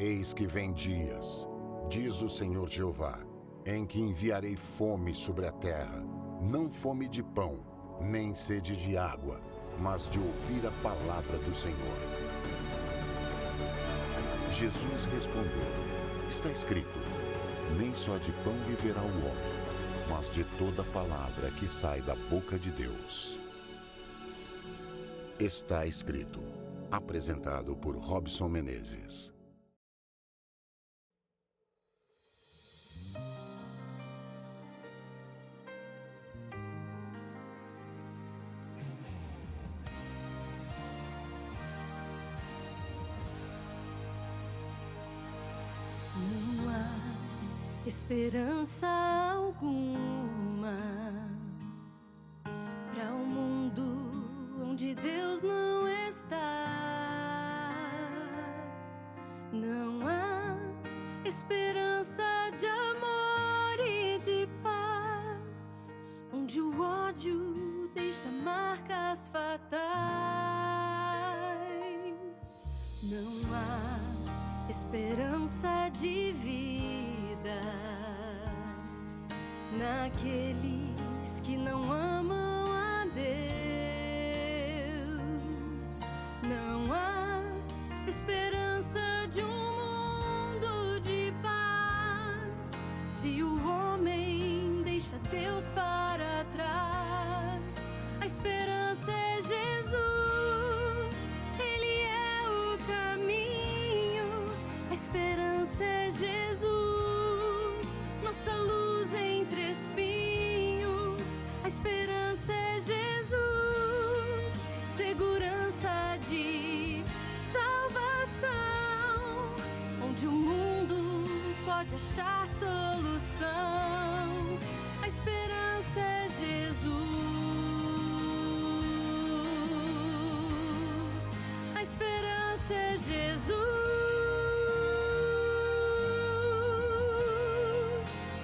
Eis que vem dias, diz o Senhor Jeová, em que enviarei fome sobre a terra, não fome de pão, nem sede de água, mas de ouvir a palavra do Senhor. Jesus respondeu: está escrito, nem só de pão viverá o homem, mas de toda palavra que sai da boca de Deus. Está escrito. Apresentado por Robson Menezes. Não há esperança alguma para um mundo onde Deus não está. Não há esperança de amor e de paz, onde o ódio deixa marcas fatais. Não há esperança de vida naqueles que não amam a Deus. Não há esperança de um mundo de paz se o homem deixa Deus para trás. A esperança é Jesus, Ele é o caminho. A esperança é Jesus, nossa luz entre espinhos. A esperança é Jesus, segurança de salvação, onde o mundo pode achar solução. A esperança é Jesus. A esperança é Jesus.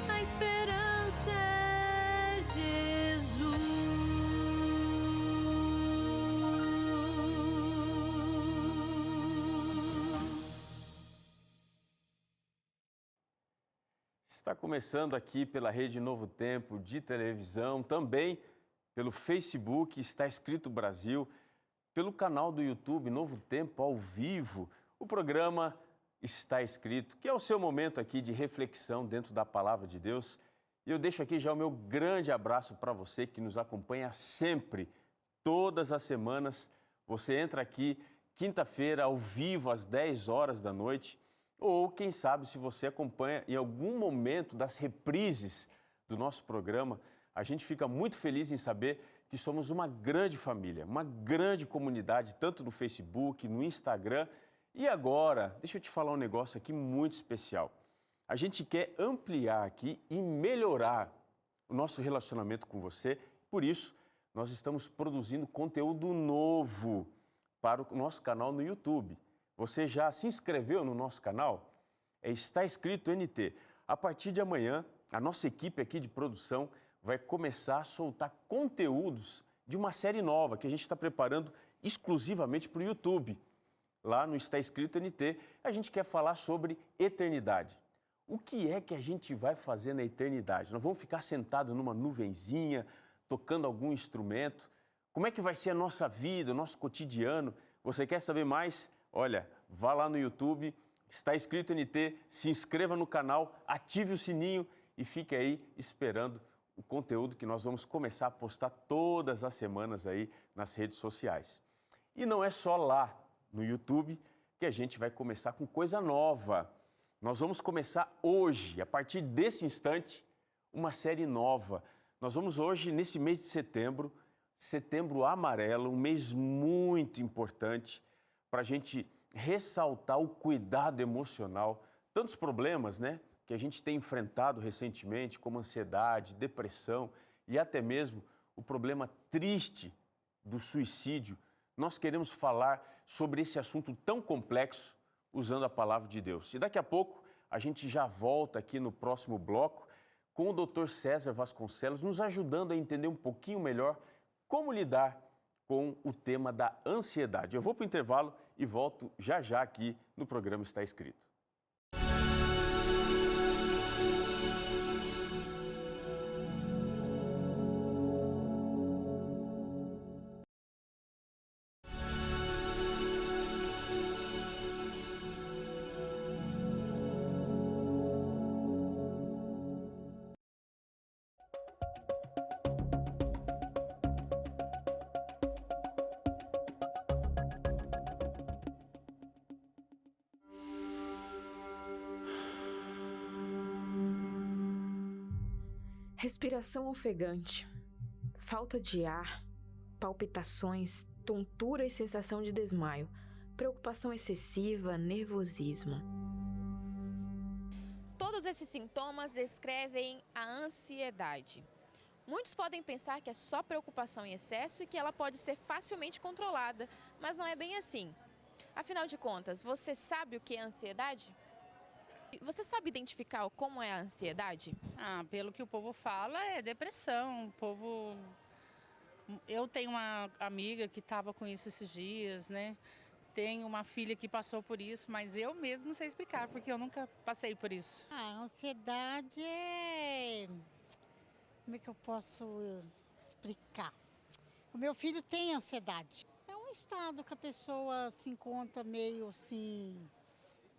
A esperança é Jesus. Está começando aqui pela Rede Novo Tempo de televisão, também pelo Facebook, Está Escrito Brasil, pelo canal do YouTube Novo Tempo ao vivo, o programa Está Escrito, que é o seu momento aqui de reflexão dentro da Palavra de Deus. E eu deixo aqui já o meu grande abraço para você que nos acompanha sempre, todas as semanas. Você entra aqui quinta-feira ao vivo às 10 horas da noite, ou quem sabe se você acompanha em algum momento das reprises do nosso programa, a gente fica muito feliz em saber que somos uma grande família, uma grande comunidade, tanto no Facebook, no Instagram. E agora, deixa eu te falar um negócio aqui muito especial. A gente quer ampliar aqui e melhorar o nosso relacionamento com você. Por isso, nós estamos produzindo conteúdo novo para o nosso canal no YouTube. Você já se inscreveu no nosso canal? Está Escrito NT. A partir de amanhã, a nossa equipe aqui de produção vai começar a soltar conteúdos de uma série nova que a gente está preparando exclusivamente para o YouTube. Lá no Está Escrito NT, a gente quer falar sobre eternidade. O que é que a gente vai fazer na eternidade? Nós vamos ficar sentados numa nuvenzinha, tocando algum instrumento? Como é que vai ser a nossa vida, o nosso cotidiano? Você quer saber mais? Olha, vá lá no YouTube, Está Escrito NT, se inscreva no canal, ative o sininho e fique aí esperando o conteúdo que nós vamos começar a postar todas as semanas aí nas redes sociais. E não é só lá no YouTube que a gente vai começar com coisa nova. Nós vamos começar hoje, a partir desse instante, uma série nova. Nós vamos hoje, nesse mês de setembro, Setembro Amarelo, um mês muito importante para a gente ressaltar o cuidado emocional, tantos problemas, né, que a gente tem enfrentado recentemente, como ansiedade, depressão e até mesmo o problema triste do suicídio. Nós queremos falar sobre esse assunto tão complexo usando a palavra de Deus. E daqui a pouco a gente já volta aqui no próximo bloco com o Dr. César Vasconcelos nos ajudando a entender um pouquinho melhor como lidar com o tema da ansiedade. Eu vou para o intervalo e volto já já aqui no programa Está Escrito. Respiração ofegante, falta de ar, palpitações, tontura e sensação de desmaio, preocupação excessiva, nervosismo. Todos esses sintomas descrevem a ansiedade. Muitos podem pensar que é só preocupação em excesso e que ela pode ser facilmente controlada, mas não é bem assim. Afinal de contas, você sabe o que é ansiedade? Você sabe identificar como é a ansiedade? Pelo que o povo fala, é depressão. Eu tenho uma amiga que estava com isso esses dias, né? Tenho uma filha que passou por isso, mas eu mesmo não sei explicar, porque eu nunca passei por isso. A ansiedade é... Como é que eu posso explicar? O meu filho tem ansiedade. É um estado que a pessoa se encontra meio assim,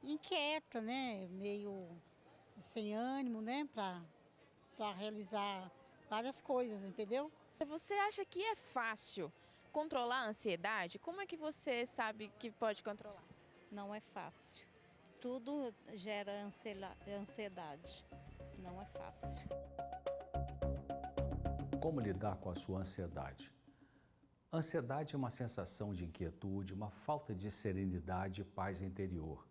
inquieta, né? Meio sem ânimo, né? Para realizar várias coisas, entendeu? Você acha que é fácil controlar a ansiedade? Como é que você sabe que pode controlar? Não é fácil. Tudo gera ansiedade. Não é fácil. Como lidar com a sua ansiedade? Ansiedade é uma sensação de inquietude, uma falta de serenidade e paz interior.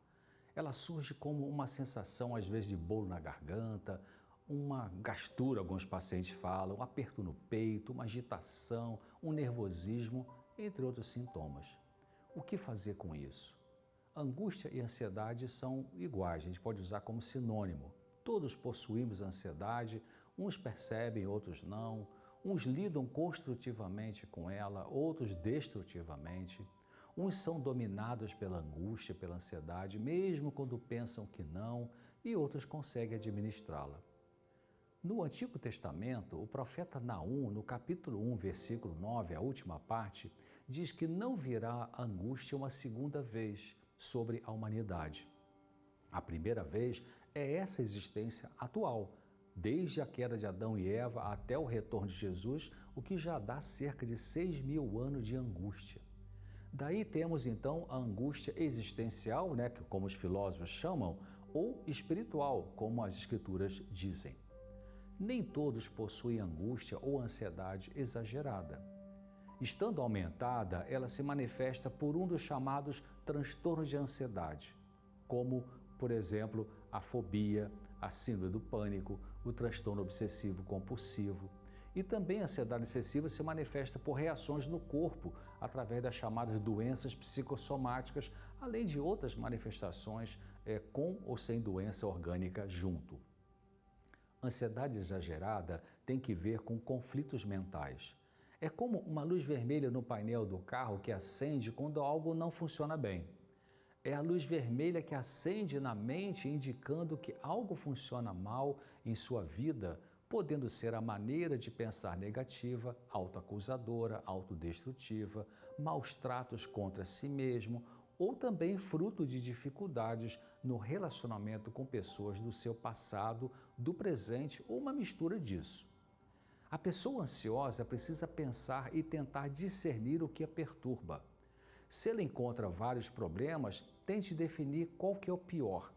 Ela surge como uma sensação, às vezes, de bolo na garganta, uma gastura, alguns pacientes falam, um aperto no peito, uma agitação, um nervosismo, entre outros sintomas. O que fazer com isso? Angústia e ansiedade são iguais, a gente pode usar como sinônimo. Todos possuímos ansiedade, uns percebem, outros não. Uns lidam construtivamente com ela, outros destrutivamente. Uns são dominados pela angústia, pela ansiedade, mesmo quando pensam que não, e outros conseguem administrá-la. No Antigo Testamento, o profeta Naum, no capítulo 1, versículo 9, a última parte, diz que não virá angústia uma segunda vez sobre a humanidade. A primeira vez é essa existência atual, desde a queda de Adão e Eva até o retorno de Jesus, o que já dá cerca de 6.000 anos de angústia. Daí temos então a angústia existencial, né, que como os filósofos chamam, ou espiritual, como as escrituras dizem. Nem todos possuem angústia ou ansiedade exagerada. Estando aumentada, ela se manifesta por um dos chamados transtornos de ansiedade, como, por exemplo, a fobia, a síndrome do pânico, o transtorno obsessivo-compulsivo. E também a ansiedade excessiva se manifesta por reações no corpo, através das chamadas doenças psicossomáticas, além de outras manifestações com ou sem doença orgânica junto. Ansiedade exagerada tem que ver com conflitos mentais. É como uma luz vermelha no painel do carro que acende quando algo não funciona bem. É a luz vermelha que acende na mente indicando que algo funciona mal em sua vida, podendo ser a maneira de pensar negativa, autoacusadora, autodestrutiva, maus tratos contra si mesmo ou também fruto de dificuldades no relacionamento com pessoas do seu passado, do presente ou uma mistura disso. A pessoa ansiosa precisa pensar e tentar discernir o que a perturba. Se ela encontra vários problemas, tente definir qual que é o pior.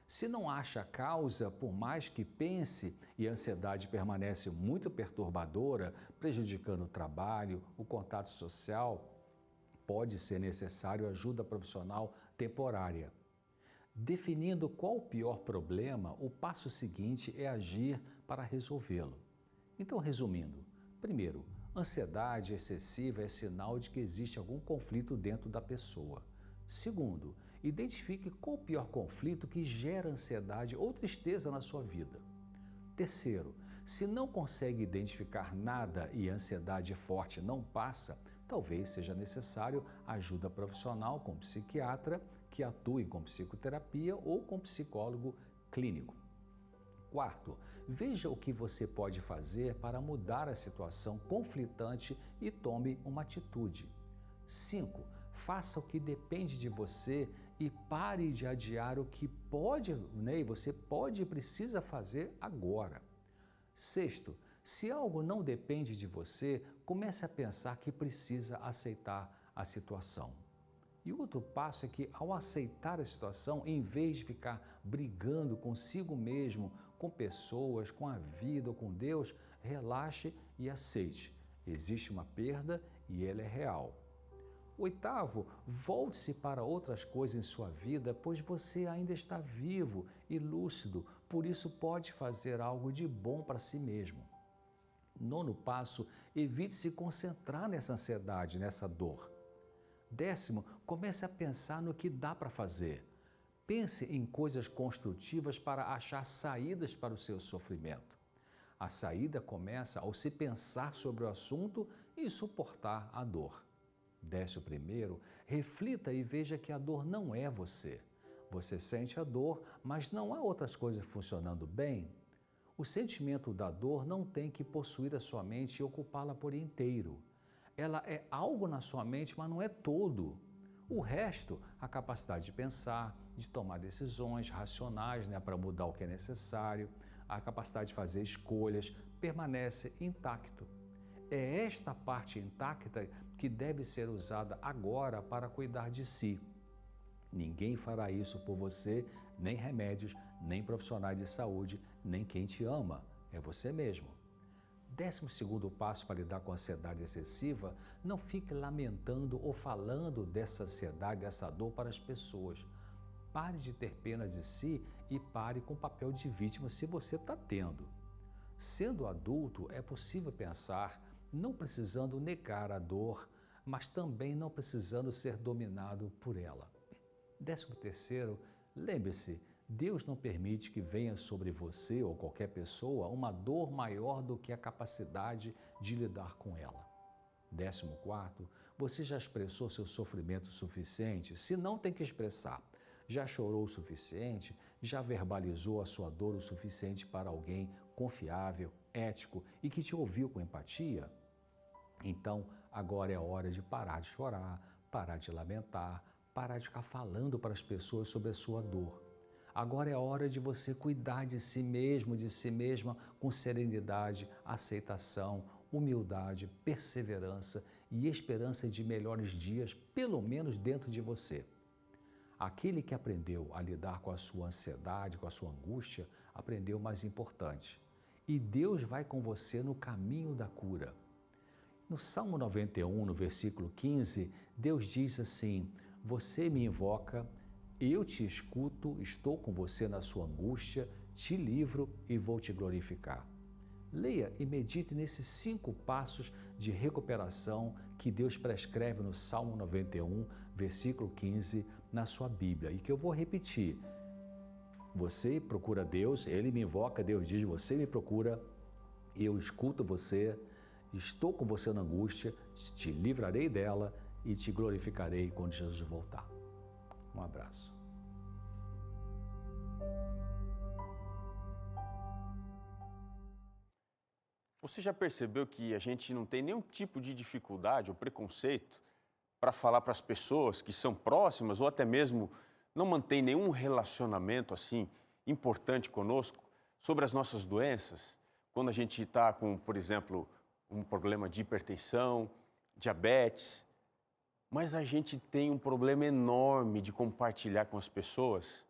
Se não acha a causa, por mais que pense e a ansiedade permanece muito perturbadora, prejudicando o trabalho, o contato social, pode ser necessário ajuda profissional temporária. Definindo qual o pior problema, o passo seguinte é agir para resolvê-lo. Então, resumindo, primeiro, ansiedade excessiva é sinal de que existe algum conflito dentro da pessoa. Segundo, identifique qual o pior conflito que gera ansiedade ou tristeza na sua vida. Terceiro, se não consegue identificar nada e a ansiedade forte não passa, talvez seja necessário ajuda profissional com psiquiatra que atue com psicoterapia ou com psicólogo clínico. Quarto, veja o que você pode fazer para mudar a situação conflitante e tome uma atitude. 5. Faça o que depende de você e pare de adiar o que você pode e precisa fazer agora. Sexto, se algo não depende de você, comece a pensar que precisa aceitar a situação. E outro passo é que, ao aceitar a situação, em vez de ficar brigando consigo mesmo, com pessoas, com a vida ou com Deus, relaxe e aceite. Existe uma perda e ela é real. Oitavo, volte-se para outras coisas em sua vida, pois você ainda está vivo e lúcido, por isso pode fazer algo de bom para si mesmo. Nono passo, evite se concentrar nessa ansiedade, nessa dor. Décimo, comece a pensar no que dá para fazer. Pense em coisas construtivas para achar saídas para o seu sofrimento. A saída começa ao se pensar sobre o assunto e suportar a dor. 11º, reflita e veja que a dor não é você. Você sente a dor, mas não há outras coisas funcionando bem. O sentimento da dor não tem que possuir a sua mente e ocupá-la por inteiro. Ela é algo na sua mente, mas não é todo. O resto, a capacidade de pensar, de tomar decisões racionais, para mudar o que é necessário, a capacidade de fazer escolhas, permanece intacto. É esta parte intacta que deve ser usada agora para cuidar de si. Ninguém fará isso por você, nem remédios, nem profissionais de saúde, nem quem te ama. É você mesmo. 12º passo para lidar com a ansiedade excessiva, não fique lamentando ou falando dessa ansiedade, dessa dor para as pessoas. Pare de ter pena de si e pare com o papel de vítima se você está tendo. Sendo adulto, é possível pensar, não precisando negar a dor, mas também não precisando ser dominado por ela. 13º, lembre-se, Deus não permite que venha sobre você ou qualquer pessoa uma dor maior do que a capacidade de lidar com ela. 14º, você já expressou seu sofrimento o suficiente? Se não, tem que expressar. Já chorou o suficiente? Já verbalizou a sua dor o suficiente para alguém confiável, ético e que te ouviu com empatia? Então, agora é hora de parar de chorar, parar de lamentar, parar de ficar falando para as pessoas sobre a sua dor. Agora é hora de você cuidar de si mesmo, de si mesma, com serenidade, aceitação, humildade, perseverança e esperança de melhores dias, pelo menos dentro de você. Aquele que aprendeu a lidar com a sua ansiedade, com a sua angústia, aprendeu o mais importante. E Deus vai com você no caminho da cura. No Salmo 91, no versículo 15, Deus diz assim: você me invoca, eu te escuto, estou com você na sua angústia, te livro e vou te glorificar. Leia e medite nesses 5 passos de recuperação que Deus prescreve no Salmo 91, versículo 15, na sua Bíblia, e que eu vou repetir. Você procura Deus, Ele me invoca, Deus diz, você me procura, eu escuto você, estou com você na angústia, te livrarei dela e te glorificarei quando Jesus voltar. Um abraço. Você já percebeu que a gente não tem nenhum tipo de dificuldade ou preconceito para falar para as pessoas que são próximas ou até mesmo não mantém nenhum relacionamento assim importante conosco sobre as nossas doenças? Quando a gente está com, por exemplo, um problema de hipertensão, diabetes, mas a gente tem um problema enorme de compartilhar com as pessoas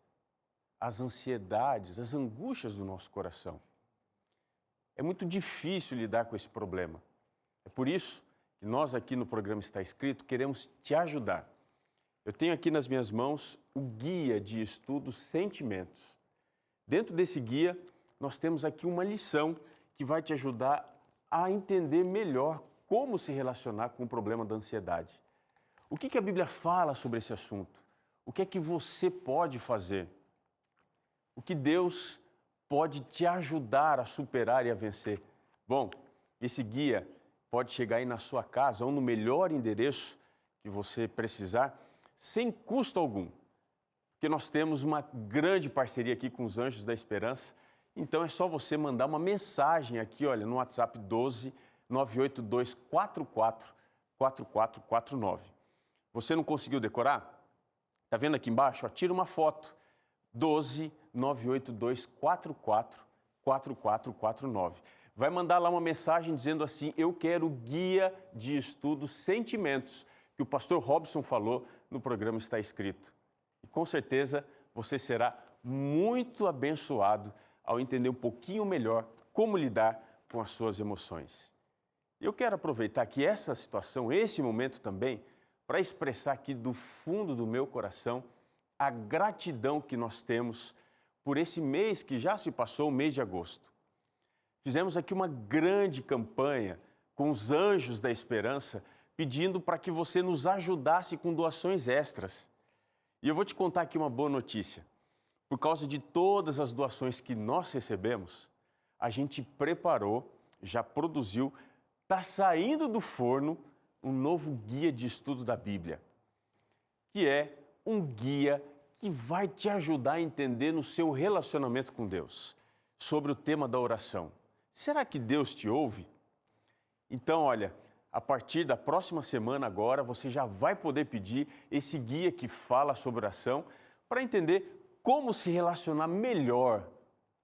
as ansiedades, as angústias do nosso coração. É muito difícil lidar com esse problema. É por isso que nós aqui no programa Está Escrito queremos te ajudar. Eu tenho aqui nas minhas mãos o Guia de Estudos Sentimentos. Dentro desse guia, nós temos aqui uma lição que vai te ajudar a entender melhor como se relacionar com o problema da ansiedade. O que a Bíblia fala sobre esse assunto? O que é que você pode fazer? O que Deus pode te ajudar a superar e a vencer? Bom, esse guia pode chegar aí na sua casa ou no melhor endereço que você precisar, sem custo algum. Porque nós temos uma grande parceria aqui com os Anjos da Esperança. Então é só você mandar uma mensagem aqui, olha, no WhatsApp 12 982 44 4449. Você não conseguiu decorar? Está vendo aqui embaixo? Ó, tira uma foto. 12 982 44 4449. Vai mandar lá uma mensagem dizendo assim: eu quero o Guia de Estudos Sentimentos, que o pastor Robson falou no programa Está Escrito. E com certeza você será muito abençoado ao entender um pouquinho melhor como lidar com as suas emoções. Eu quero aproveitar aqui essa situação, esse momento também, para expressar aqui do fundo do meu coração a gratidão que nós temos por esse mês que já se passou, o mês de agosto. Fizemos aqui uma grande campanha com os Anjos da Esperança, pedindo para que você nos ajudasse com doações extras. E eu vou te contar aqui uma boa notícia. Por causa de todas as doações que nós recebemos, a gente preparou, já produziu, está saindo do forno um novo guia de estudo da Bíblia, que é um guia que vai te ajudar a entender no seu relacionamento com Deus, sobre o tema da oração. Será que Deus te ouve? Então, olha, a partir da próxima semana agora, você já vai poder pedir esse guia que fala sobre oração para entender como se relacionar melhor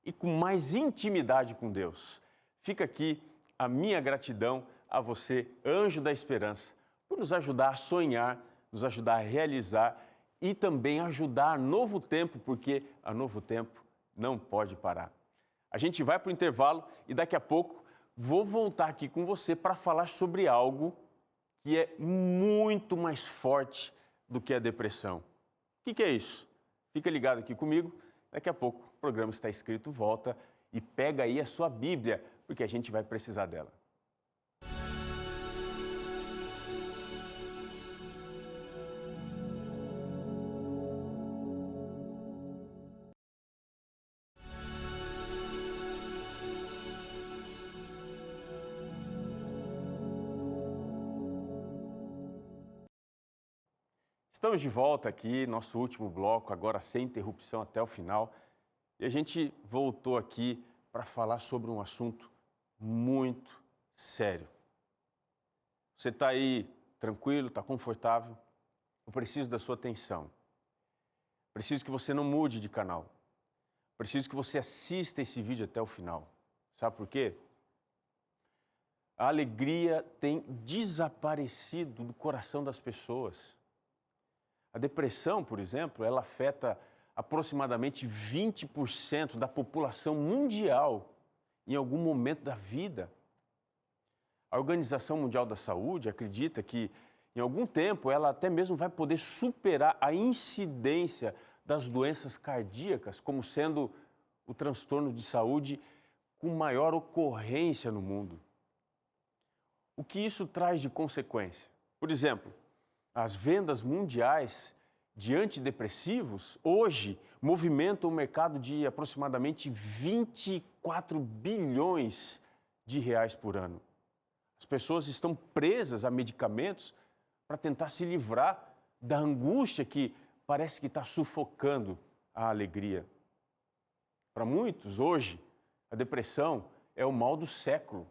e com mais intimidade com Deus. Fica aqui a minha gratidão a você, Anjo da Esperança, por nos ajudar a sonhar, nos ajudar a realizar e também ajudar a Novo Tempo, porque a Novo Tempo não pode parar. A gente vai para o intervalo e daqui a pouco vou voltar aqui com você para falar sobre algo que é muito mais forte do que a depressão. O que é isso? Fica ligado aqui comigo, daqui a pouco o programa Está Escrito volta e pega aí a sua Bíblia, porque a gente vai precisar dela. Estamos de volta aqui, nosso último bloco, agora sem interrupção até o final. E a gente voltou aqui para falar sobre um assunto muito sério. Você está aí tranquilo, está confortável? Eu preciso da sua atenção. Preciso que você não mude de canal. Preciso que você assista esse vídeo até o final. Sabe por quê? A alegria tem desaparecido do coração das pessoas. A depressão, por exemplo, ela afeta aproximadamente 20% da população mundial em algum momento da vida. A Organização Mundial da Saúde acredita que, em algum tempo, ela até mesmo vai poder superar a incidência das doenças cardíacas como sendo o transtorno de saúde com maior ocorrência no mundo. O que isso traz de consequência? Por exemplo, as vendas mundiais de antidepressivos hoje movimentam um mercado de aproximadamente 24 bilhões de reais por ano. As pessoas estão presas a medicamentos para tentar se livrar da angústia que parece que está sufocando a alegria. Para muitos, hoje, a depressão é o mal do século.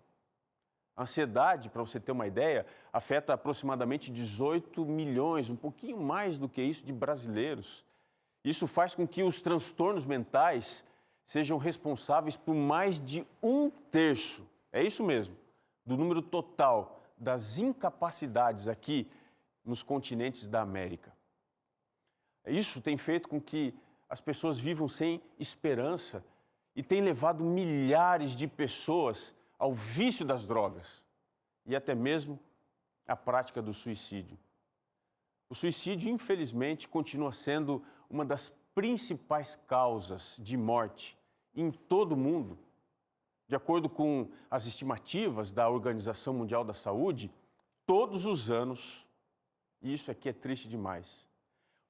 A ansiedade, para você ter uma ideia, afeta aproximadamente 18 milhões, um pouquinho mais do que isso, de brasileiros. Isso faz com que os transtornos mentais sejam responsáveis por mais de 1/3, é isso mesmo, do número total das incapacidades aqui nos continentes da América. Isso tem feito com que as pessoas vivam sem esperança e tem levado milhares de pessoas ao vício das drogas e até mesmo à prática do suicídio. O suicídio, infelizmente, continua sendo uma das principais causas de morte em todo o mundo. De acordo com as estimativas da Organização Mundial da Saúde, todos os anos, e isso aqui é triste demais,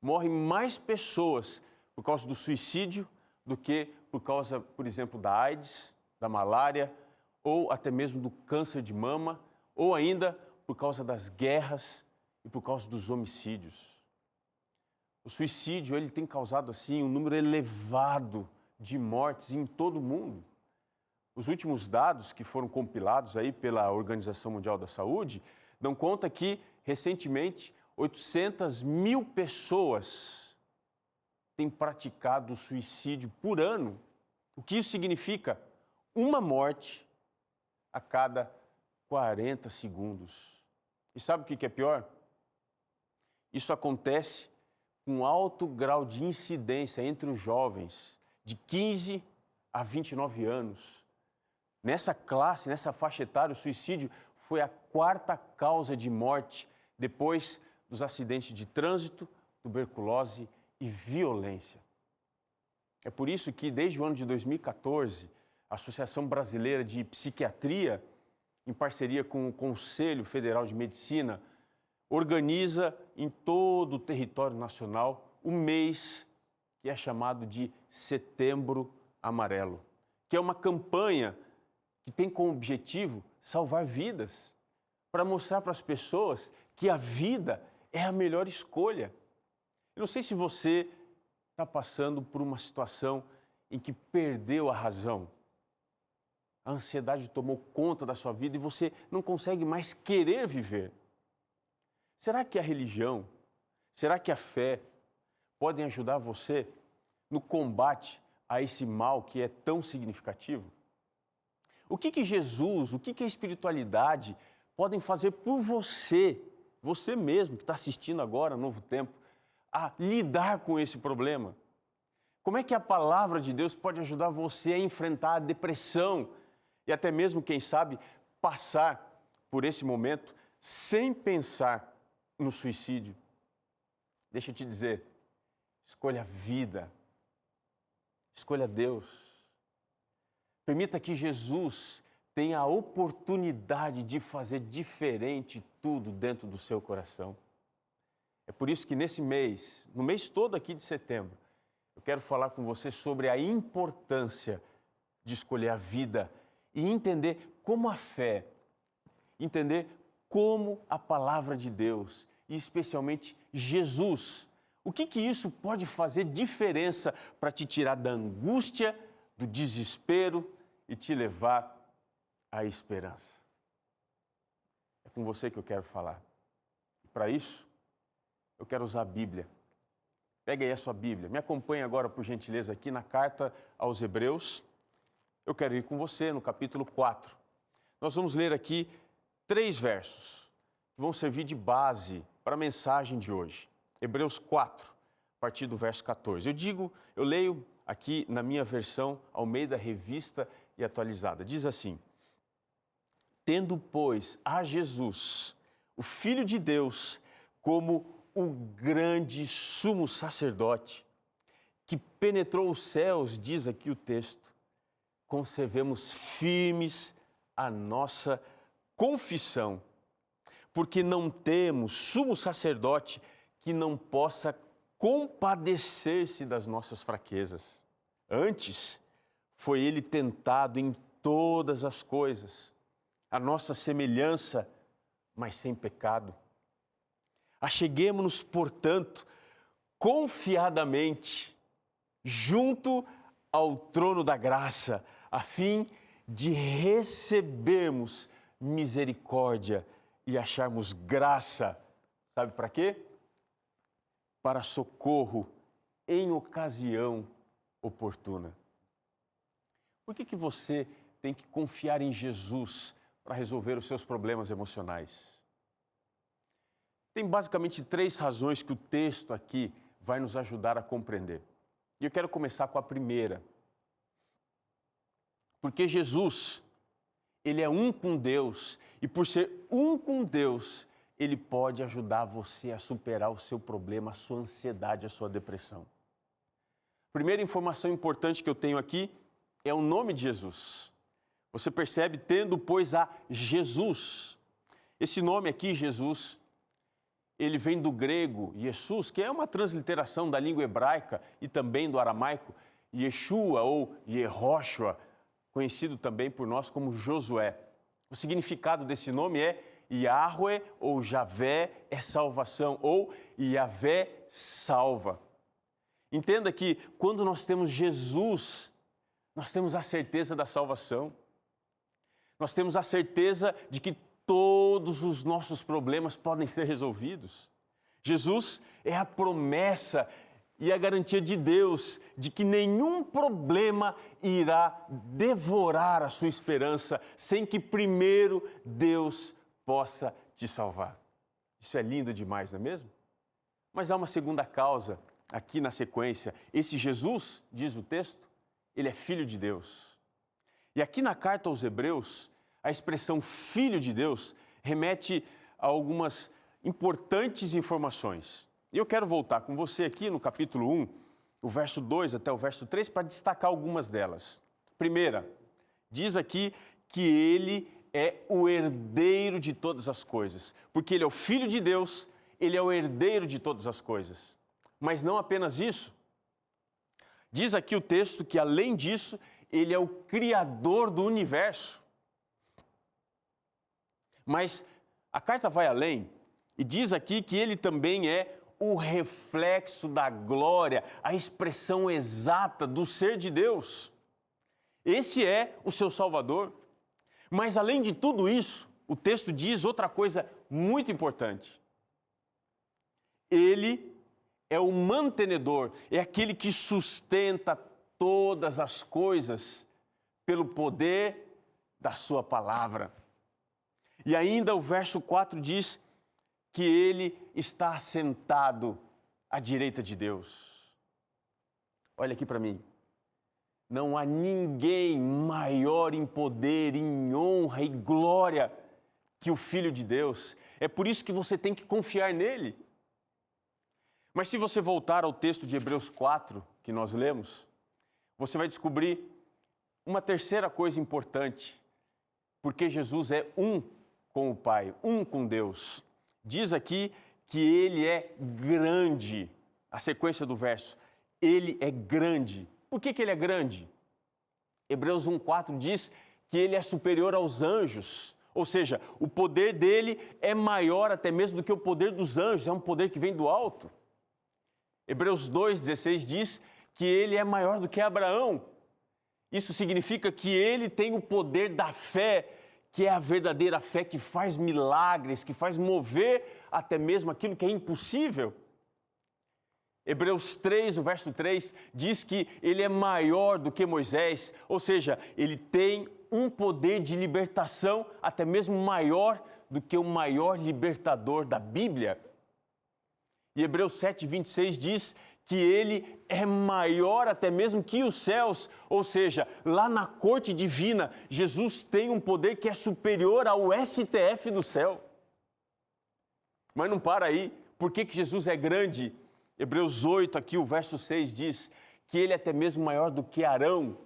morrem mais pessoas por causa do suicídio do que por causa, por exemplo, da AIDS, da malária, ou até mesmo do câncer de mama, ou ainda por causa das guerras e por causa dos homicídios. O suicídio ele tem causado assim um número elevado de mortes em todo o mundo. Os últimos dados que foram compilados aí pela Organização Mundial da Saúde dão conta que, recentemente, 800 mil pessoas têm praticado suicídio por ano. O que isso significa? Uma morte a cada 40 segundos. E sabe o que é pior? Isso acontece com alto grau de incidência entre os jovens de 15 a 29 anos. Nessa classe, nessa faixa etária, o suicídio foi a quarta causa de morte depois dos acidentes de trânsito, tuberculose e violência. É por isso que, desde o ano de 2014, a Associação Brasileira de Psiquiatria, em parceria com o Conselho Federal de Medicina, organiza em todo o território nacional o mês que é chamado de Setembro Amarelo, que é uma campanha que tem como objetivo salvar vidas, para mostrar para as pessoas que a vida é a melhor escolha. Eu não sei se você está passando por uma situação em que perdeu a razão. A ansiedade tomou conta da sua vida e você não consegue mais querer viver. Será que a religião, será que a fé podem ajudar você no combate a esse mal que é tão significativo? O que Jesus, o que a espiritualidade podem fazer por você, você mesmo que está assistindo agora Novo Tempo, a lidar com esse problema? Como é que a palavra de Deus pode ajudar você a enfrentar a depressão e até mesmo, quem sabe, passar por esse momento sem pensar no suicídio? Deixa eu te dizer, escolha a vida, escolha Deus. Permita que Jesus tenha a oportunidade de fazer diferente tudo dentro do seu coração. É por isso que nesse mês, no mês todo aqui de setembro, eu quero falar com você sobre a importância de escolher a vida e entender como a fé, entender como a palavra de Deus e especialmente Jesus, o que isso pode fazer diferença para te tirar da angústia, do desespero e te levar à esperança. É com você que eu quero falar. Para isso, eu quero usar a Bíblia. Pega aí a sua Bíblia. Me acompanhe agora, por gentileza, aqui na carta aos Hebreus. Eu quero ir com você no capítulo 4. Nós vamos ler aqui 3 versos que vão servir de base para a mensagem de hoje. Hebreus 4, a partir do verso 14. Eu leio aqui na minha versão Almeida Revista e Atualizada. Diz assim: tendo, pois, a Jesus, o Filho de Deus, como o grande sumo sacerdote, que penetrou os céus, diz aqui o texto, conservemos firmes a nossa confissão, porque não temos sumo sacerdote que não possa compadecer-se das nossas fraquezas. Antes, foi ele tentado em todas as coisas, a nossa semelhança, mas sem pecado. Acheguemo-nos, portanto, confiadamente, junto ao trono da graça, a fim de recebermos misericórdia e acharmos graça. Sabe para quê? Para socorro em ocasião oportuna. Por que você tem que confiar em Jesus para resolver os seus problemas emocionais? Tem basicamente 3 razões que o texto aqui vai nos ajudar a compreender. E eu quero começar com a primeira. Porque Jesus, ele é um com Deus, e por ser um com Deus, ele pode ajudar você a superar o seu problema, a sua ansiedade, a sua depressão. Primeira informação importante que eu tenho aqui é o nome de Jesus. Você percebe, tendo, pois, a Jesus. Esse nome aqui, Jesus, ele vem do grego Jesus, que é uma transliteração da língua hebraica e também do aramaico, Yeshua ou Yehoshua, conhecido também por nós como Josué. O significado desse nome é Yahweh ou Javé é salvação, ou Yahvé salva. Entenda que quando nós temos Jesus, nós temos a certeza da salvação. Nós temos a certeza de que todos os nossos problemas podem ser resolvidos. Jesus é a promessa e a garantia de Deus de que nenhum problema irá devorar a sua esperança sem que primeiro Deus possa te salvar. Isso é lindo demais, não é mesmo? Mas há uma segunda causa aqui na sequência. Esse Jesus, diz o texto, ele é filho de Deus. E aqui na carta aos Hebreus, a expressão filho de Deus remete a algumas importantes informações. E eu quero voltar com você aqui no capítulo 1, o verso 2 até o verso 3, para destacar algumas delas. Primeira, diz aqui que ele é o herdeiro de todas as coisas, porque ele é o filho de Deus, ele é o herdeiro de todas as coisas. Mas não apenas isso. Diz aqui o texto que, além disso, ele é o criador do universo. Mas a carta vai além e diz aqui que ele também é o reflexo da glória, a expressão exata do ser de Deus. Esse é o seu Salvador. Mas além de tudo isso, o texto diz outra coisa muito importante. Ele é o mantenedor, é aquele que sustenta todas as coisas pelo poder da sua palavra. E ainda o verso 4 diz que ele está assentado à direita de Deus. Olha aqui para mim. Não há ninguém maior em poder, em honra e glória que o Filho de Deus. É por isso que você tem que confiar nele. Mas se você voltar ao texto de Hebreus 4, que nós lemos, você vai descobrir uma terceira coisa importante, porque Jesus é um com o Pai, um com Deus. Diz aqui que ele é grande, a sequência do verso, ele é grande. Por que ele é grande? Hebreus 1,4 diz que ele é superior aos anjos, ou seja, o poder dele é maior até mesmo do que o poder dos anjos, é um poder que vem do alto. Hebreus 2,16 diz que ele é maior do que Abraão. Isso significa que ele tem o poder da fé, que é a verdadeira fé que faz milagres, que faz mover até mesmo aquilo que é impossível. Hebreus 3, o verso 3, diz que ele é maior do que Moisés, ou seja, ele tem um poder de libertação até mesmo maior do que o maior libertador da Bíblia. E Hebreus 7, 26 diz que ele é maior até mesmo que os céus, ou seja, lá na corte divina, Jesus tem um poder que é superior ao STF do céu. Mas não para aí, por que Jesus é grande? Hebreus 8, aqui o verso 6 diz que ele é até mesmo maior do que Arão.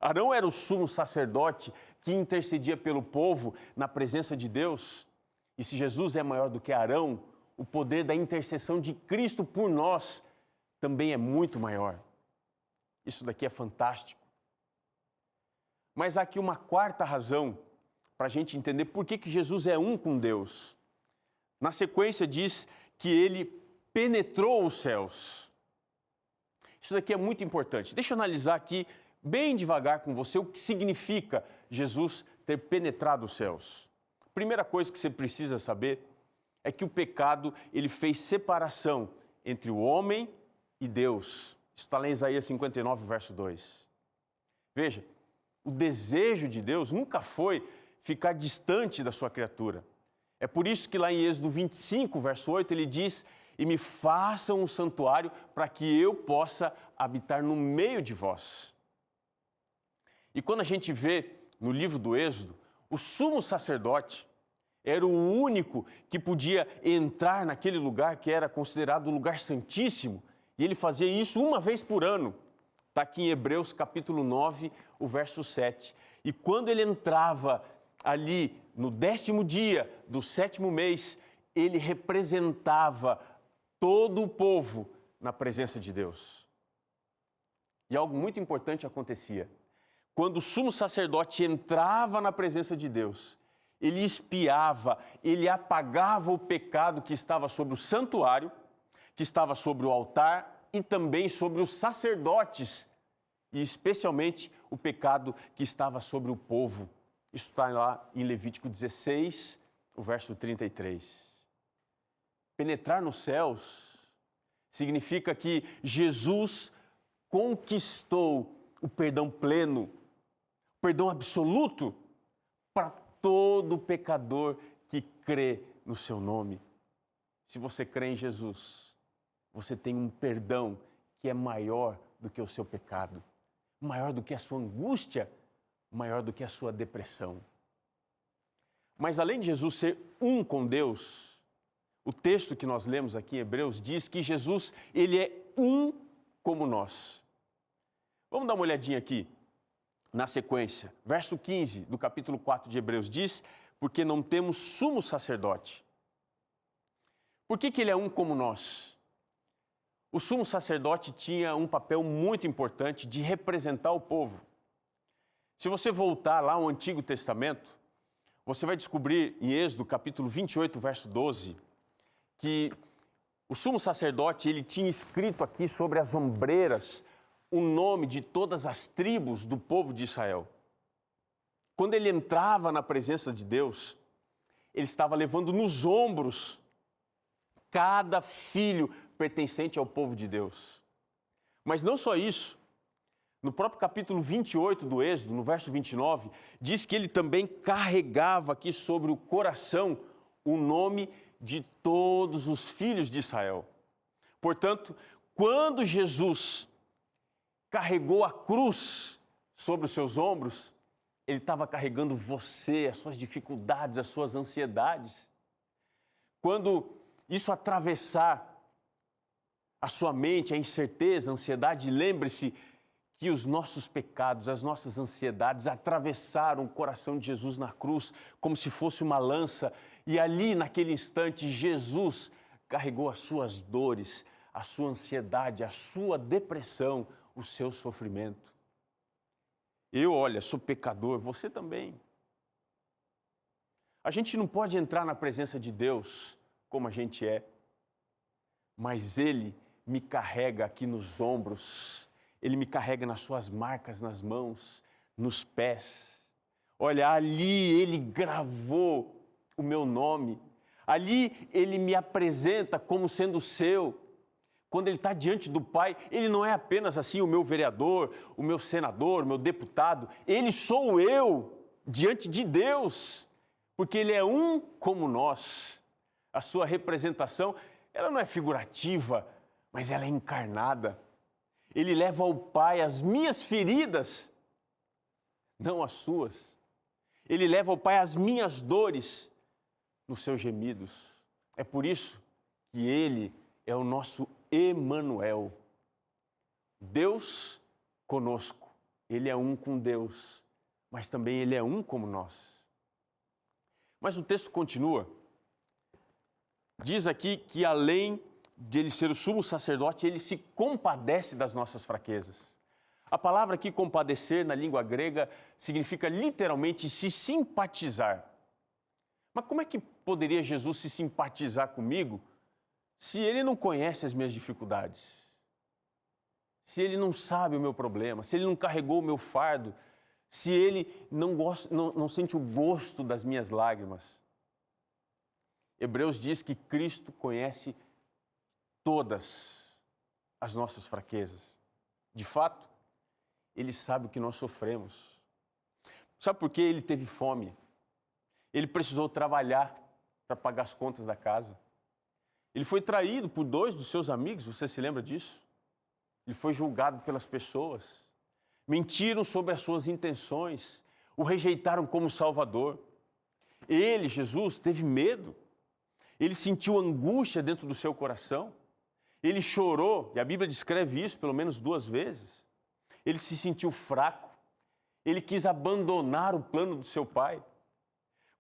Arão era o sumo sacerdote que intercedia pelo povo na presença de Deus. E se Jesus é maior do que Arão, o poder da intercessão de Cristo por nós também é muito maior. Isso daqui é fantástico. Mas há aqui uma quarta razão para a gente entender por que Jesus é um com Deus. Na sequência diz que ele penetrou os céus. Isso daqui é muito importante. Deixa eu analisar aqui bem devagar com você o que significa Jesus ter penetrado os céus. Primeira coisa que você precisa saber é que o pecado ele fez separação entre o homem e Deus. Isso está lá em Isaías 59, verso 2. Veja, o desejo de Deus nunca foi ficar distante da sua criatura. É por isso que lá em Êxodo 25, verso 8, ele diz: e me façam um santuário para que eu possa habitar no meio de vós. E quando a gente vê no livro do Êxodo, o sumo sacerdote era o único que podia entrar naquele lugar que era considerado o lugar santíssimo, e ele fazia isso uma vez por ano. Está aqui em Hebreus capítulo 9, o verso 7. E quando ele entrava ali no 10º dia do 7º mês, ele representava todo o povo na presença de Deus. E algo muito importante acontecia. Quando o sumo sacerdote entrava na presença de Deus, ele expiava, ele apagava o pecado que estava sobre o santuário, que estava sobre o altar e também sobre os sacerdotes, e especialmente o pecado que estava sobre o povo. Isso está lá em Levítico 16, o verso 33. Penetrar nos céus significa que Jesus conquistou o perdão pleno, o perdão absoluto para todo pecador que crê no seu nome. Se você crê em Jesus, você tem um perdão que é maior do que o seu pecado, maior do que a sua angústia, maior do que a sua depressão. Mas além de Jesus ser um com Deus, o texto que nós lemos aqui em Hebreus diz que Jesus, ele é um como nós. Vamos dar uma olhadinha aqui na sequência. Verso 15 do capítulo 4 de Hebreus diz: porque não temos sumo sacerdote. Por que ele é um como nós? O sumo sacerdote tinha um papel muito importante de representar o povo. Se você voltar lá ao Antigo Testamento, você vai descobrir em Êxodo, capítulo 28, verso 12, que o sumo sacerdote, ele tinha escrito aqui sobre as ombreiras o nome de todas as tribos do povo de Israel. Quando ele entrava na presença de Deus, ele estava levando nos ombros cada filho pertencente ao povo de Deus. Mas não só isso. No próprio capítulo 28 do Êxodo, no verso 29, diz que ele também carregava aqui sobre o coração o nome de todos os filhos de Israel. Portanto, quando Jesus carregou a cruz sobre os seus ombros, ele estava carregando você, as suas dificuldades, as suas ansiedades. Quando isso atravessar a sua mente, a incerteza, a ansiedade, lembre-se que os nossos pecados, as nossas ansiedades atravessaram o coração de Jesus na cruz como se fosse uma lança, e ali, naquele instante, Jesus carregou as suas dores, a sua ansiedade, a sua depressão, o seu sofrimento. Olha, sou pecador, você também. A gente não pode entrar na presença de Deus como a gente é, mas Ele me carrega aqui nos ombros, Ele me carrega nas suas marcas, nas mãos, nos pés. Olha, ali Ele gravou o meu nome, ali Ele me apresenta como sendo seu. Quando Ele está diante do Pai, Ele não é apenas assim o meu vereador, o meu senador, o meu deputado. Ele sou eu diante de Deus, porque Ele é um como nós. A sua representação, ela não é figurativa, mas ela é encarnada. Ele leva ao Pai as minhas feridas, não as suas. Ele leva ao Pai as minhas dores nos seus gemidos. É por isso que Ele é o nosso Emanuel. Deus conosco. Ele é um com Deus, mas também Ele é um como nós. Mas o texto continua. Diz aqui que além de Ele ser o sumo sacerdote, Ele se compadece das nossas fraquezas. A palavra aqui, compadecer, na língua grega, significa literalmente se simpatizar. Mas como é que poderia Jesus se simpatizar comigo se Ele não conhece as minhas dificuldades? Se Ele não sabe o meu problema, se Ele não carregou o meu fardo, se Ele não sente o gosto das minhas lágrimas? Hebreus diz que Cristo conhece todas as nossas fraquezas. De fato, Ele sabe o que nós sofremos. Sabe por que Ele teve fome? Ele precisou trabalhar para pagar as contas da casa. Ele foi traído por 2 dos seus amigos, você se lembra disso? Ele foi julgado pelas pessoas. Mentiram sobre as suas intenções, o rejeitaram como Salvador. Ele, Jesus, teve medo. Ele sentiu angústia dentro do seu coração. Ele chorou, e a Bíblia descreve isso pelo menos 2 vezes. Ele se sentiu fraco. Ele quis abandonar o plano do seu Pai.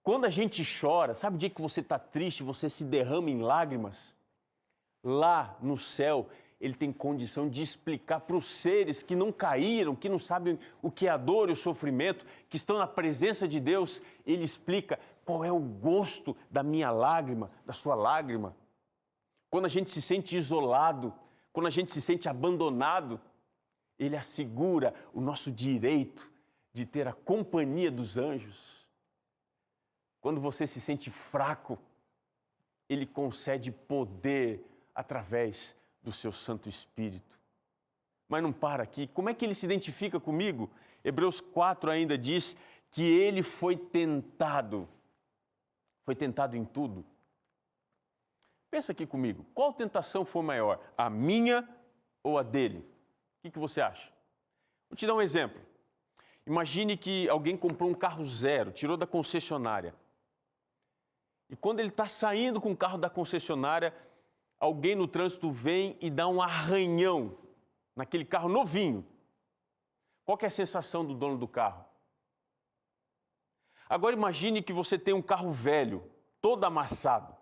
Quando a gente chora, sabe o dia que você está triste, você se derrama em lágrimas? Lá no céu, Ele tem condição de explicar para os seres que não caíram, que não sabem o que é a dor e o sofrimento, que estão na presença de Deus, Ele explica qual é o gosto da minha lágrima, da sua lágrima. Quando a gente se sente isolado, quando a gente se sente abandonado, Ele assegura o nosso direito de ter a companhia dos anjos. Quando você se sente fraco, Ele concede poder através do seu Santo Espírito. Mas não para aqui. Como é que Ele se identifica comigo? Hebreus 4 ainda diz que Ele foi tentado em tudo. Pensa aqui comigo, qual tentação foi maior, a minha ou a dele? O que você acha? Vou te dar um exemplo. Imagine que alguém comprou um carro zero, tirou da concessionária. E quando ele está saindo com o carro da concessionária, alguém no trânsito vem e dá um arranhão naquele carro novinho. Qual que é a sensação do dono do carro? Agora imagine que você tem um carro velho, todo amassado,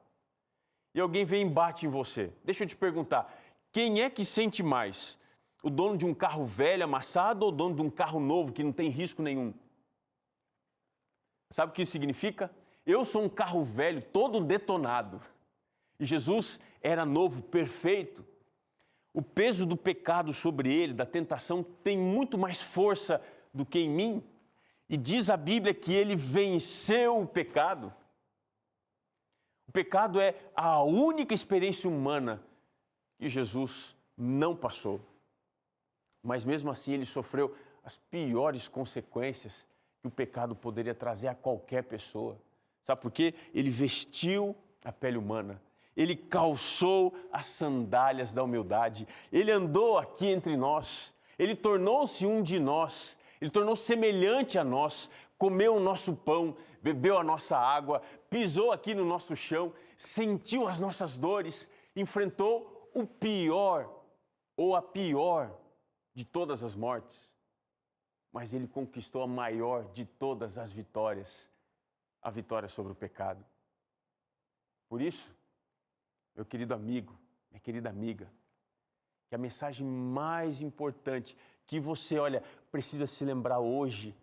e alguém vem e bate em você. Deixa eu te perguntar, quem é que sente mais? O dono de um carro velho, amassado, ou o dono de um carro novo que não tem risco nenhum? Sabe o que isso significa? Eu sou um carro velho, todo detonado. E Jesus era novo, perfeito. O peso do pecado sobre ele, da tentação, tem muito mais força do que em mim. E diz a Bíblia que ele venceu o pecado. O pecado é a única experiência humana que Jesus não passou. Mas mesmo assim ele sofreu as piores consequências que o pecado poderia trazer a qualquer pessoa. Sabe por quê? Ele vestiu a pele humana. Ele calçou as sandálias da humildade. Ele andou aqui entre nós. Ele tornou-se um de nós. Ele tornou-se semelhante a nós. Comeu o nosso pão, bebeu a nossa água, pisou aqui no nosso chão, sentiu as nossas dores, enfrentou o pior ou a pior de todas as mortes. Mas ele conquistou a maior de todas as vitórias, a vitória sobre o pecado. Por isso, meu querido amigo, minha querida amiga, que a mensagem mais importante que você, precisa se lembrar hoje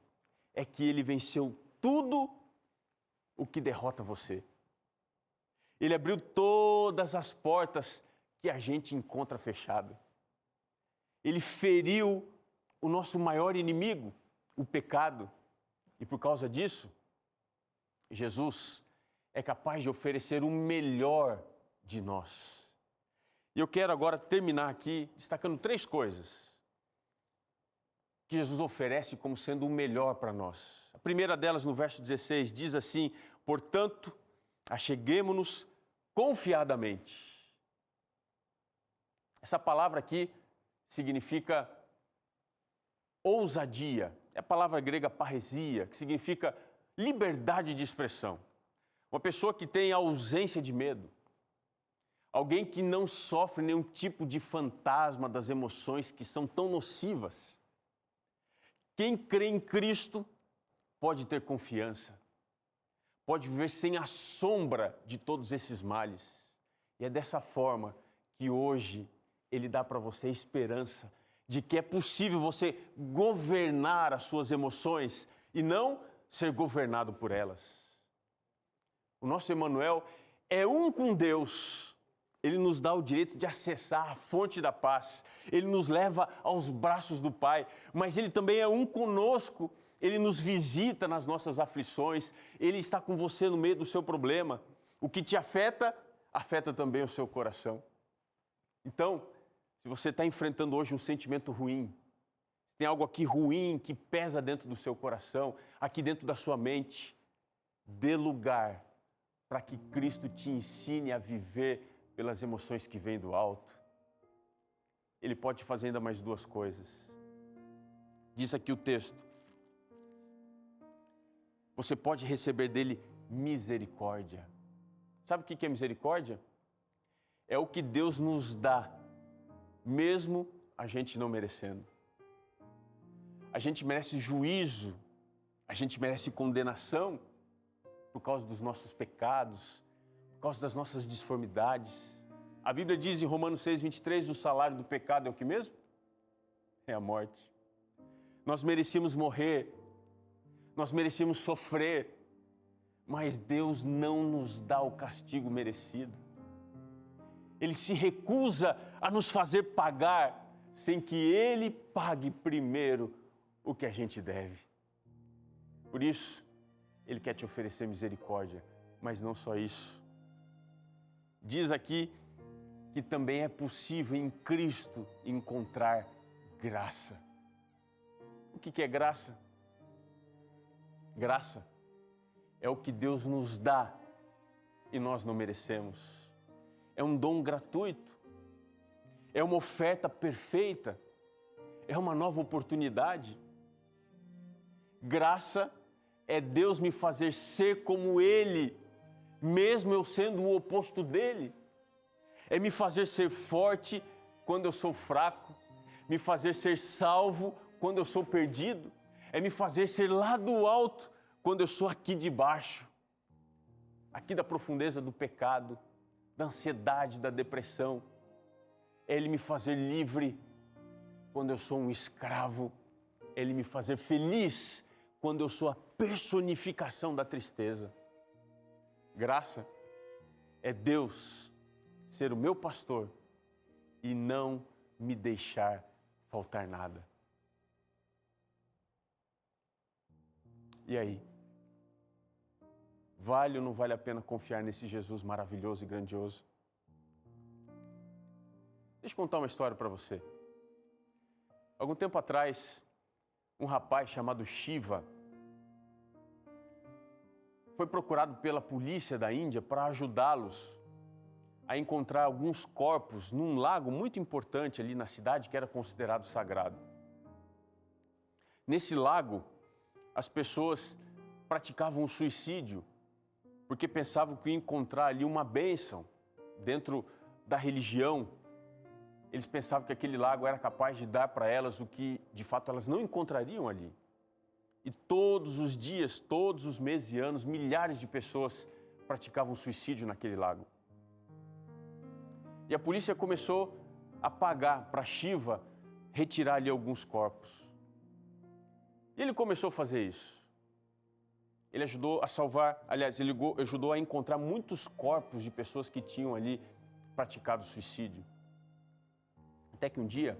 é que ele venceu tudo o que derrota você. Ele abriu todas as portas que a gente encontra fechado. Ele feriu o nosso maior inimigo, o pecado. E por causa disso, Jesus é capaz de oferecer o melhor de nós. E eu quero agora terminar aqui destacando 3 coisas que Jesus oferece como sendo o melhor para nós. A primeira delas, no verso 16, diz assim: portanto, acheguemo-nos confiadamente. Essa palavra aqui significa ousadia. É a palavra grega parresia, que significa liberdade de expressão. Uma pessoa que tem ausência de medo. Alguém que não sofre nenhum tipo de fantasma das emoções que são tão nocivas. Quem crê em Cristo pode ter confiança, pode viver sem a sombra de todos esses males. E é dessa forma que hoje Ele dá para você esperança de que é possível você governar as suas emoções e não ser governado por elas. O nosso Emmanuel é um com Deus. Ele nos dá o direito de acessar a fonte da paz. Ele nos leva aos braços do Pai, mas Ele também é um conosco. Ele nos visita nas nossas aflições. Ele está com você no meio do seu problema. O que te afeta, afeta também o seu coração. Então, se você está enfrentando hoje um sentimento ruim, tem algo aqui ruim que pesa dentro do seu coração, aqui dentro da sua mente, dê lugar para que Cristo te ensine a viver pelas emoções que vêm do alto. Ele pode fazer ainda mais 2 coisas. Diz aqui o texto: você pode receber dele misericórdia. Sabe o que é misericórdia? É o que Deus nos dá, mesmo a gente não merecendo. A gente merece juízo, a gente merece condenação por causa dos nossos pecados, por causa das nossas disformidades. A Bíblia diz em Romanos 6:23, o salário do pecado é o que mesmo? É a morte. Nós merecíamos morrer, nós merecíamos sofrer, mas Deus não nos dá o castigo merecido. Ele se recusa a nos fazer pagar sem que Ele pague primeiro o que a gente deve. Por isso, Ele quer te oferecer misericórdia, mas não só isso. Diz aqui que também é possível em Cristo encontrar graça. O que é graça? Graça é o que Deus nos dá e nós não merecemos. é um dom gratuito, é uma oferta perfeita, é uma nova oportunidade. Graça é Deus me fazer ser como Ele, mesmo eu sendo o oposto dEle. É me fazer ser forte quando eu sou fraco, me fazer ser salvo quando eu sou perdido, é me fazer ser lá do alto quando eu sou aqui de baixo, aqui da profundeza do pecado, da ansiedade, da depressão. É Ele me fazer livre quando eu sou um escravo, é Ele me fazer feliz quando eu sou a personificação da tristeza. Graça é Deus ser o meu pastor e não me deixar faltar nada. E aí? Vale ou não vale a pena confiar nesse Jesus maravilhoso e grandioso? Deixa eu contar uma história para você. Algum tempo atrás, um rapaz chamado Shiva foi procurado pela polícia da Índia para ajudá-los a encontrar alguns corpos num lago muito importante ali na cidade que era considerado sagrado. Nesse lago, as pessoas praticavam o suicídio porque pensavam que iam encontrar ali uma bênção dentro da religião. Eles pensavam que aquele lago era capaz de dar para elas o que, de fato, elas não encontrariam ali. E todos os dias, todos os meses e anos, milhares de pessoas praticavam suicídio naquele lago. E a polícia começou a pagar para Shiva retirar ali alguns corpos. E ele começou a fazer isso. Ele ajudou a salvar, aliás, ele ajudou a encontrar muitos corpos de pessoas que tinham ali praticado suicídio. Até que um dia,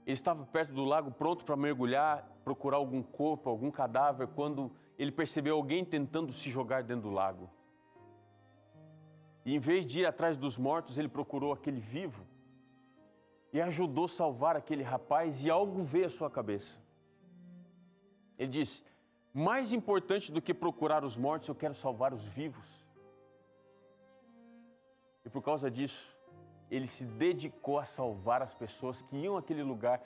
ele estava perto do lago, pronto para mergulhar, procurar algum corpo, algum cadáver, quando ele percebeu alguém tentando se jogar dentro do lago. E em vez de ir atrás dos mortos, ele procurou aquele vivo e ajudou a salvar aquele rapaz, e algo veio à sua cabeça. Ele disse: mais importante do que procurar os mortos, eu quero salvar os vivos. E por causa disso, ele se dedicou a salvar as pessoas que iam àquele lugar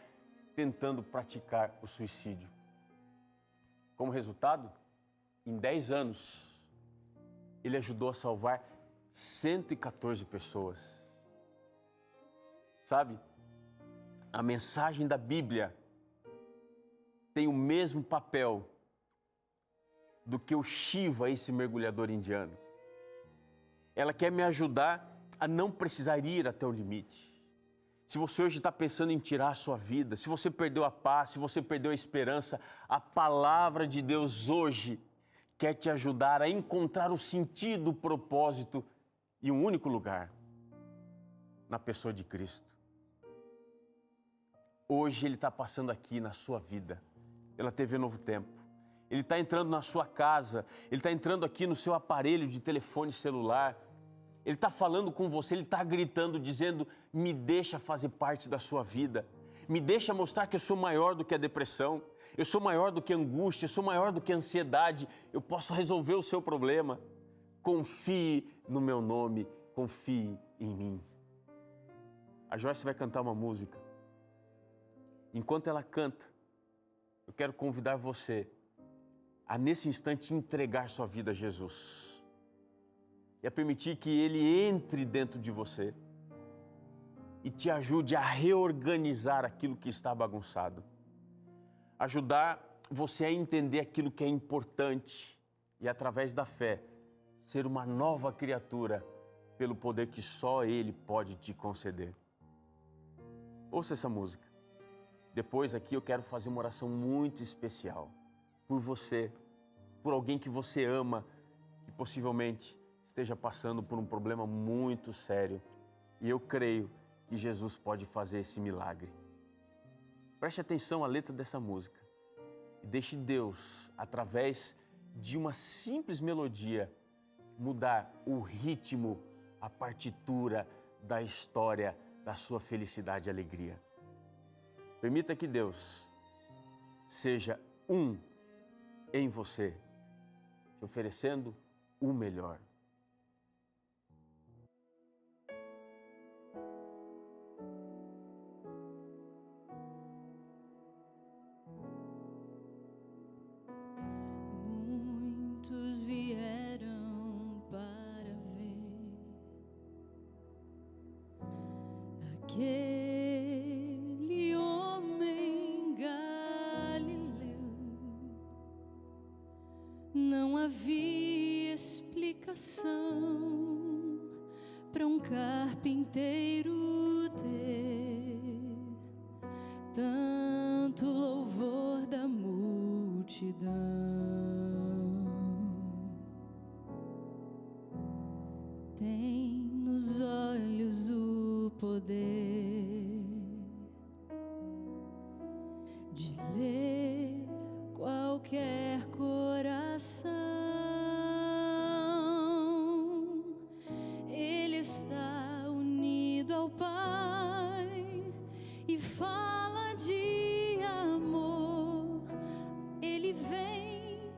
tentando praticar o suicídio. Como resultado, em 10 anos, ele ajudou a salvar 114 pessoas. Sabe, a mensagem da Bíblia tem o mesmo papel do que o Shiva, esse mergulhador indiano. Ela quer me ajudar a não precisar ir até o limite. Se você hoje está pensando em tirar a sua vida, se você perdeu a paz, se você perdeu a esperança, a palavra de Deus hoje quer te ajudar a encontrar o sentido, o propósito e um único lugar, na pessoa de Cristo. Hoje Ele está passando aqui na sua vida, pela TV Novo Tempo. Ele está entrando na sua casa, Ele está entrando aqui no seu aparelho de telefone celular. Ele está falando com você, Ele está gritando, dizendo: me deixa fazer parte da sua vida. Me deixa mostrar que eu sou maior do que a depressão. Eu sou maior do que a angústia, eu sou maior do que a ansiedade. Eu posso resolver o seu problema. Confie no meu nome, confie em mim. A Joyce vai cantar uma música. Enquanto ela canta, eu quero convidar você a, nesse instante, entregar sua vida a Jesus. E a permitir que Ele entre dentro de você e te ajude a reorganizar aquilo que está bagunçado. Ajudar você a entender aquilo que é importante e, através da fé, ser uma nova criatura pelo poder que só Ele pode te conceder. Ouça essa música. Depois aqui eu quero fazer uma oração muito especial por você, por alguém que você ama, que possivelmente esteja passando por um problema muito sério. E eu creio que Jesus pode fazer esse milagre. Preste atenção à letra dessa música e deixe Deus, através de uma simples melodia, mudar o ritmo, a partitura da história da sua felicidade e alegria. Permita que Deus seja um em você, te oferecendo o melhor. Muitos vieram para ver aquele homem galileu. Não havia explicação para um carpinteiro ter tanto louvor da multidão. Tem nos olhos o poder de ler qualquer coração. Ele está unido ao Pai e fala de amor. Ele vem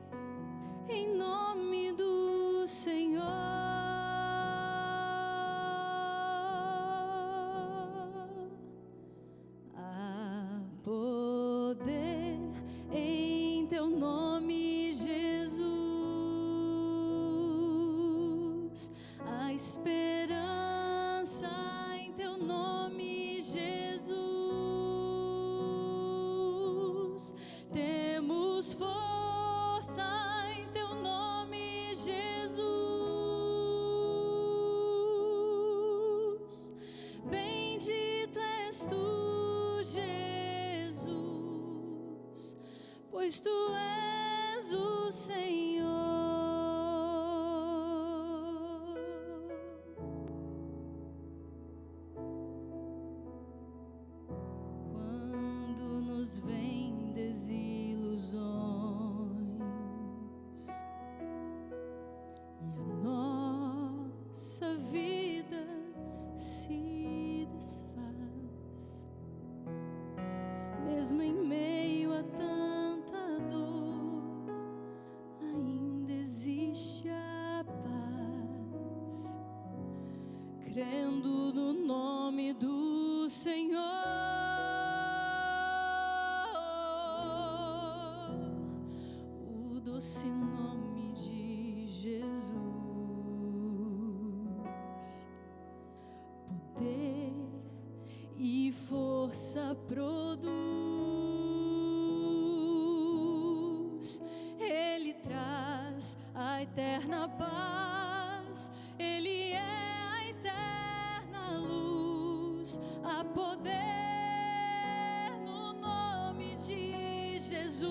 em nome do Senhor. Há poder em teu nome, Jesus. Há esperança em teu nome, Jesus. Temos força em teu nome, Jesus. Bendito és tu, Jesus, pois tu és o Senhor. Quando nos vêm desilusões e a nossa vida se desfaz, mesmo em meio a tanta dor, ainda existe a paz, crendo no nome do Senhor, o doce nome de Jesus. Poder e força produz. Ele traz a eterna paz. Ele é a eterna luz. Há poder no nome de Jesus.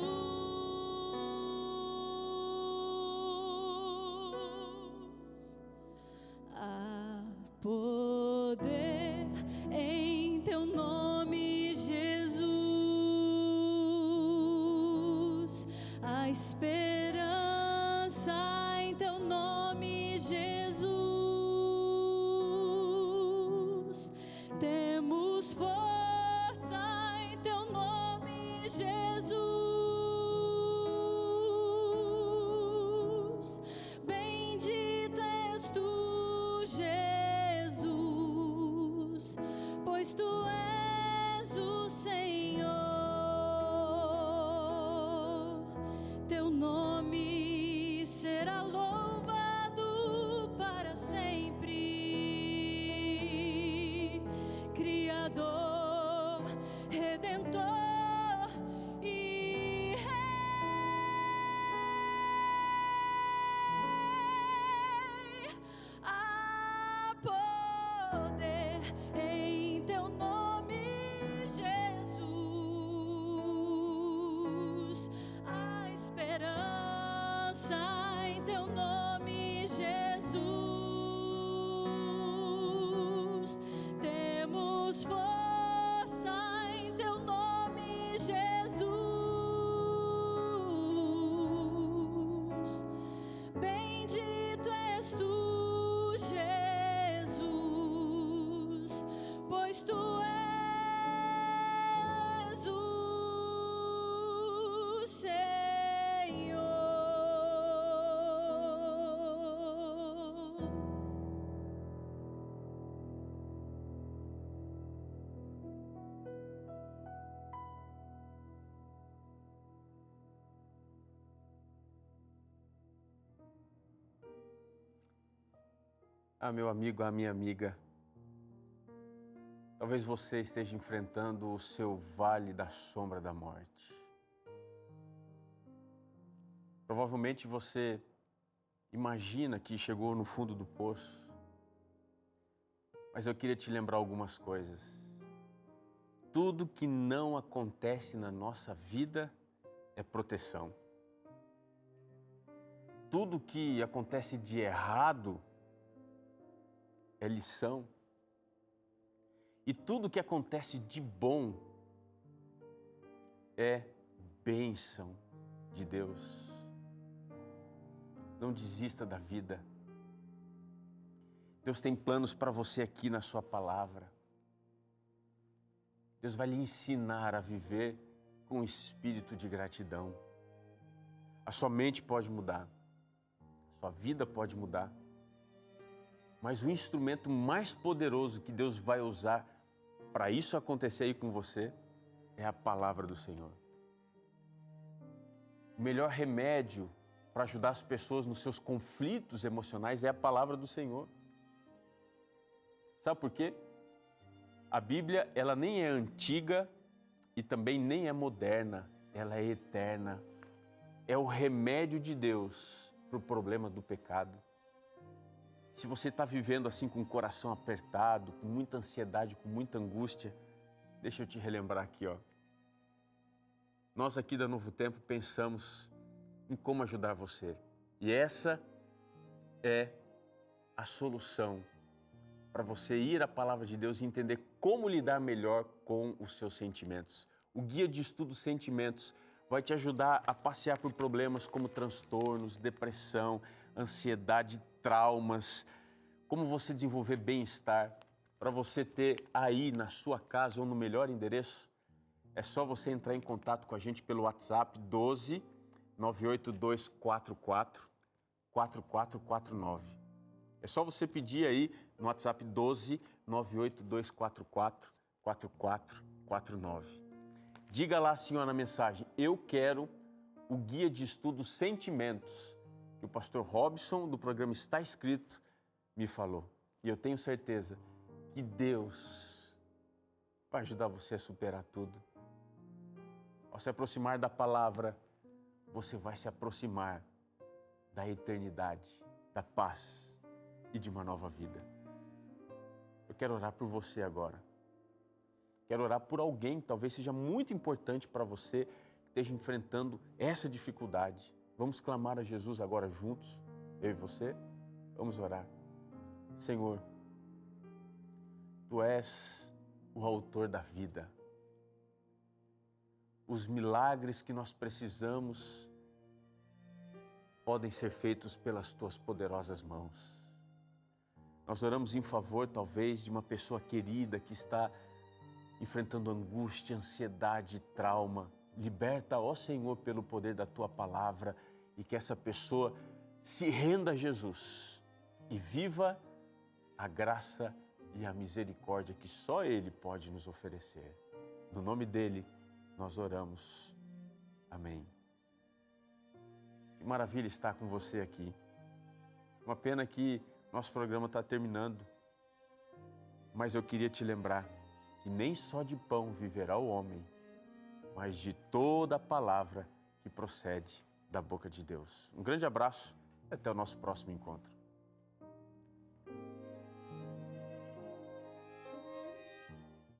Há poder em teu nome, Jesus. Há esperança em teu nome, Jesus. Temos força em teu nome, Jesus. Bendito és tu, Jesus, pois tu és o Senhor. Teu nome será louvado para sempre. Criador, Redentor e Rei. Há poder em teu nome, Jesus. Há esperança em teu nome, Jesus. Temos força em teu nome, Ah, meu amigo, a minha amiga, talvez você esteja enfrentando o seu vale da sombra da morte. Provavelmente você imagina que chegou no fundo do poço, mas eu queria te lembrar algumas coisas. Tudo que não acontece na nossa vida é proteção. Tudo que acontece de errado é lição. E tudo que acontece de bom é bênção de Deus. Não desista da vida. Deus tem planos para você aqui na sua palavra. Deus vai lhe ensinar a viver com um espírito de gratidão. A sua mente pode mudar, a sua vida pode mudar, mas o instrumento mais poderoso que Deus vai usar para isso acontecer aí com você é a palavra do Senhor. O melhor remédio para ajudar as pessoas nos seus conflitos emocionais é a palavra do Senhor. Sabe por quê? A Bíblia, ela nem é antiga e também nem é moderna, ela é eterna. É o remédio de Deus para o problema do pecado. Se você está vivendo assim com o coração apertado, com muita ansiedade, com muita angústia, deixa eu te relembrar aqui, ó. Nós aqui da Novo Tempo pensamos em como ajudar você. E essa é a solução para você ir à Palavra de Deus e entender como lidar melhor com os seus sentimentos. O Guia de Estudo Sentimentos vai te ajudar a passear por problemas como transtornos, depressão, ansiedade, traumas, como você desenvolver bem-estar. Para você ter aí na sua casa ou no melhor endereço, é só você entrar em contato com a gente pelo WhatsApp 12 98244 4449. É só você pedir aí no WhatsApp 12 98244 4449. Diga lá assim, ó, na mensagem: eu quero o Guia de Estudo Sentimentos, que o pastor Robson, do programa Está Escrito, me falou. E eu tenho certeza que Deus vai ajudar você a superar tudo. Ao se aproximar da palavra, você vai se aproximar da eternidade, da paz e de uma nova vida. Eu quero orar por você agora. Quero orar por alguém que talvez seja muito importante para você, que esteja enfrentando essa dificuldade. Vamos clamar a Jesus agora juntos, eu e você? Vamos orar. Senhor, Tu és o autor da vida. Os milagres que nós precisamos podem ser feitos pelas Tuas poderosas mãos. Nós oramos em favor, talvez, de uma pessoa querida que está enfrentando angústia, ansiedade, trauma. Liberta, ó Senhor, pelo poder da Tua palavra, e que essa pessoa se renda a Jesus e viva a graça e a misericórdia que só Ele pode nos oferecer. No nome dEle, nós oramos. Amém. Que maravilha estar com você aqui. Uma pena que nosso programa está terminando, mas eu queria te lembrar que nem só de pão viverá o homem, mas de toda a palavra que procede da boca de Deus. Um grande abraço e até o nosso próximo encontro.